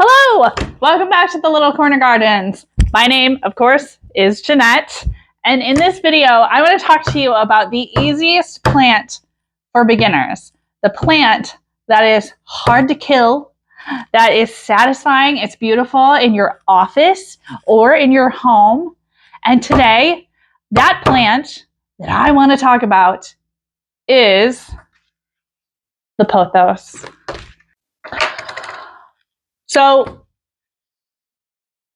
Hello! Welcome back to the Little Corner Gardens. My name, of course, is Jeanette. And in this video, I want to talk to you about the easiest plant for beginners. The plant that is hard to kill, that is satisfying, it's beautiful in your office or in your home. And today, that plant that I want to talk about is the pothos. So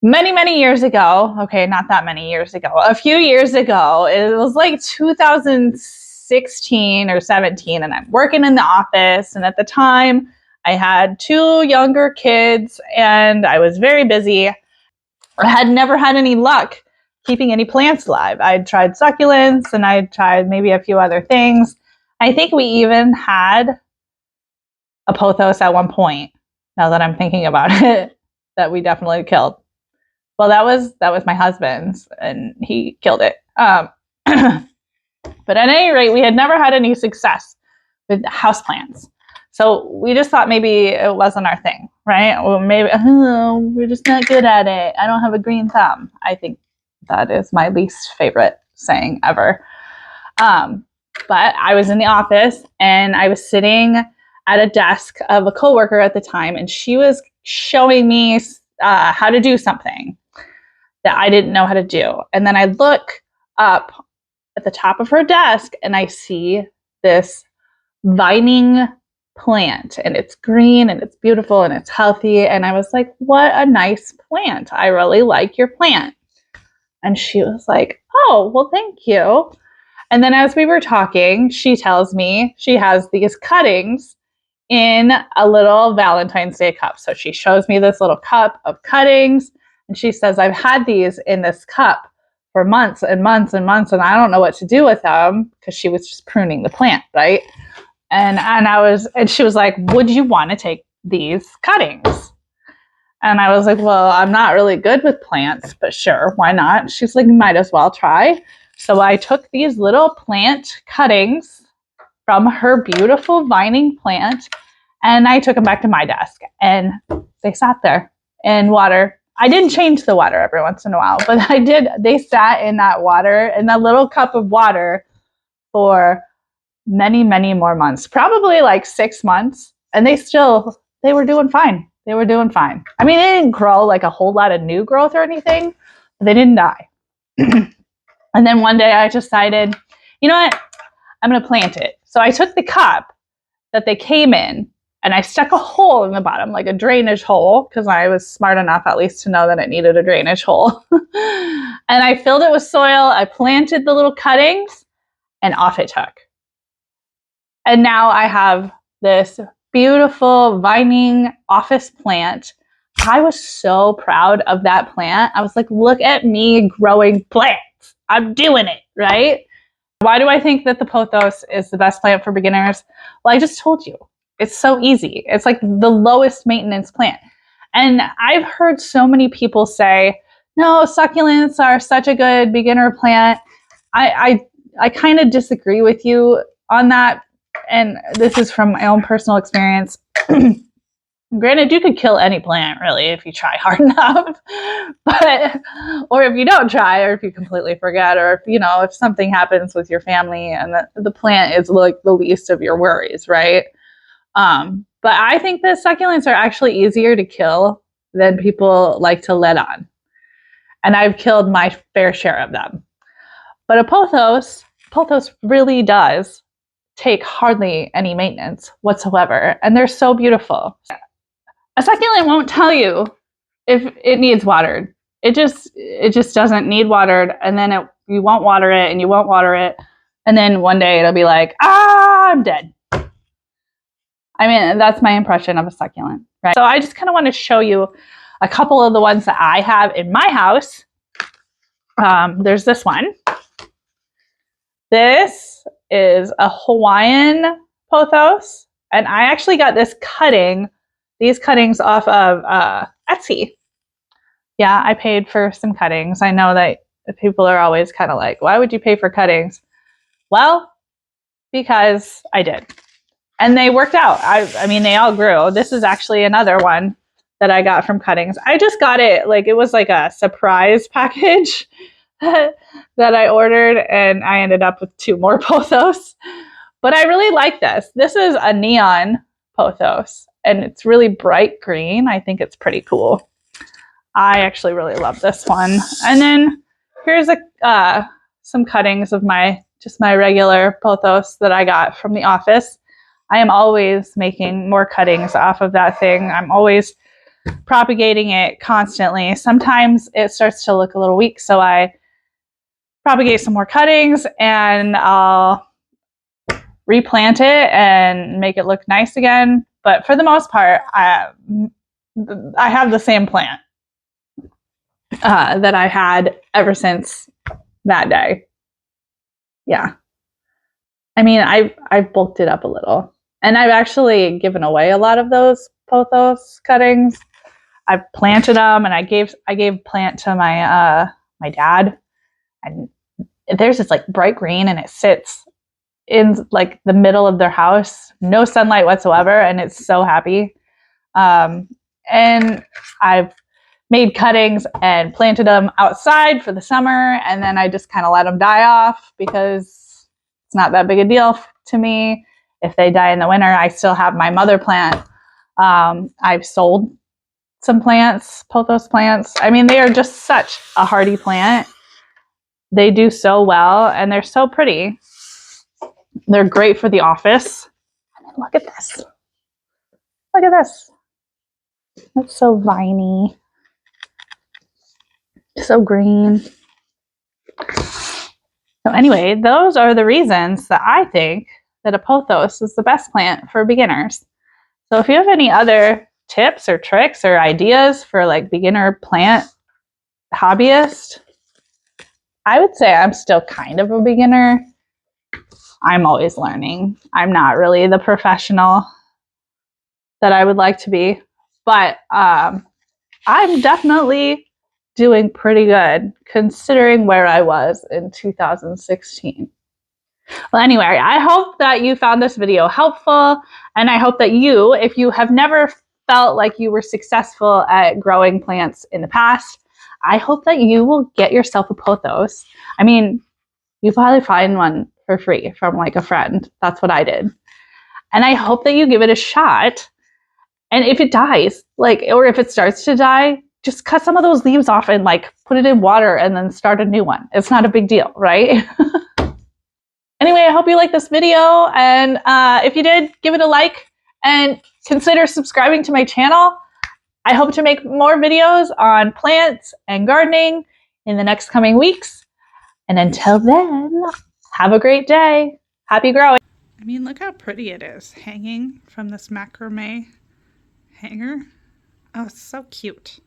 many years ago, okay, not that many years ago, a few years ago, it was like 2016 or 17, and I'm working in the office, and at the time I had two younger kids and I was very busy. I had never had any luck keeping any plants alive. I'd tried succulents and I'd tried maybe a few other things. I think we even had a pothos at one point, now that I'm thinking about it, that we definitely killed. Well, that was my husband's, and he killed it. But at any rate, we had never had any success with houseplants. So we just thought maybe it wasn't our thing, right? Or maybe we're just not good at it. I don't have a green thumb. I think that is my least favorite saying ever. But I was in the office, and I was sitting at a desk of a coworker at the time, and she was showing me how to do something that I didn't know how to do. And then I look up at the top of her desk and I see this vining plant, and it's green and it's beautiful and it's healthy. And I was like, what a nice plant. I really like your plant. And she was like, oh, well, thank you. And then as we were talking, she tells me she has these cuttings in a little Valentine's Day cup. So she shows me this little cup of cuttings, and she says, I've had these in this cup for months and months and months, and I don't know what to do with them, because she was just pruning the plant, right? And she was like, would you want to take these cuttings? And I was like, well, I'm not really good with plants, but sure, why not? She's like, might as well try. So I took these little plant cuttings from her beautiful vining plant, and I took them back to my desk, and they sat there in water. I didn't change the water every once in a while, but I did. They sat in that water, in that little cup of water, for many more months, probably like 6 months, and they were doing fine. They were doing fine. I mean, they didn't grow like a whole lot of new growth or anything, but they didn't die. And then one day I decided, you know what? I'm going to plant it. So I took the cup that they came in, and I stuck a hole in the bottom, like a drainage hole, because I was smart enough at least to know that it needed a drainage hole. And I filled it with soil. I planted the little cuttings, and off it took. And now I have this beautiful vining office plant. I was so proud of that plant. I was like, look at me growing plants. I'm doing it, right? Why do I think that the pothos is the best plant for beginners? Well, I just told you. It's so easy. It's like the lowest maintenance plant. And I've heard so many people say, no, succulents are such a good beginner plant. I kind of disagree with you on that. And this is from my own personal experience. Granted, you could kill any plant, really, if you try hard enough. But, or if you don't try, or if you completely forget, or if something happens with your family and the plant is like the least of your worries, right? But I think that succulents are actually easier to kill than people like to let on. And I've killed my fair share of them. But a pothos really does take hardly any maintenance whatsoever. And they're so beautiful. A succulent won't tell you if it needs watered. It just doesn't need watered. And then you won't water it, and you won't water it. And then one day it'll be like, I'm dead. I mean, that's my impression of a succulent, right? So I just kind of want to show you a couple of the ones that I have in my house. There's this one. This is a Hawaiian pothos, and I actually got these cuttings off of Etsy. Yeah, I paid for some cuttings. I know that people are always kind of like, why would you pay for cuttings? Well, because I did. And they worked out. I mean, they all grew. This is actually another one that I got from Cuttings. I just got it, like it was like a surprise package that I ordered, and I ended up with 2 more pothos. But I really like this. This is a neon pothos, and it's really bright green. I think it's pretty cool. I actually really love this one. And then here's some cuttings of my regular pothos that I got from the office. I am always making more cuttings off of that thing. I'm always propagating it constantly. Sometimes it starts to look a little weak, so I propagate some more cuttings and I'll replant it and make it look nice again. But for the most part, I have the same plant that I had ever since that day. Yeah. I mean, I've bulked it up a little, and I've actually given away a lot of those pothos cuttings. I've planted them, and I gave plant to my my dad, and theirs is like bright green, and it sits in like the middle of their house, no sunlight whatsoever, and it's so happy. And I've made cuttings and planted them outside for the summer, and then I just kind of let them die off because it's not that big a deal to me. If they die in the winter, I still have my mother plant. I've sold some plants, pothos plants. I mean, they are just such a hardy plant. They do so well, and they're so pretty. They're great for the office. And then look at this. Look at this. That's so viney. So green. So anyway, those are the reasons that I think that a pothos is the best plant for beginners. So if you have any other tips or tricks or ideas for like beginner plant hobbyist, I would say I'm still kind of a beginner. I'm always learning. I'm not really the professional that I would like to be, but I'm definitely doing pretty good considering where I was in 2016. Well, anyway, I hope that you found this video helpful, and I hope that you, if you have never felt like you were successful at growing plants in the past, I hope that you will get yourself a pothos. I mean, you probably find one for free from like a friend. That's what I did. And I hope that you give it a shot. And if it dies, like, or if it starts to die, just cut some of those leaves off and like put it in water and then start a new one. It's not a big deal, right? Anyway, I hope you liked this video. And if you did, give it a like and consider subscribing to my channel. I hope to make more videos on plants and gardening in the next coming weeks. And until then, have a great day. Happy growing. I mean, look how pretty it is hanging from this macrame hanger. Oh, it's so cute.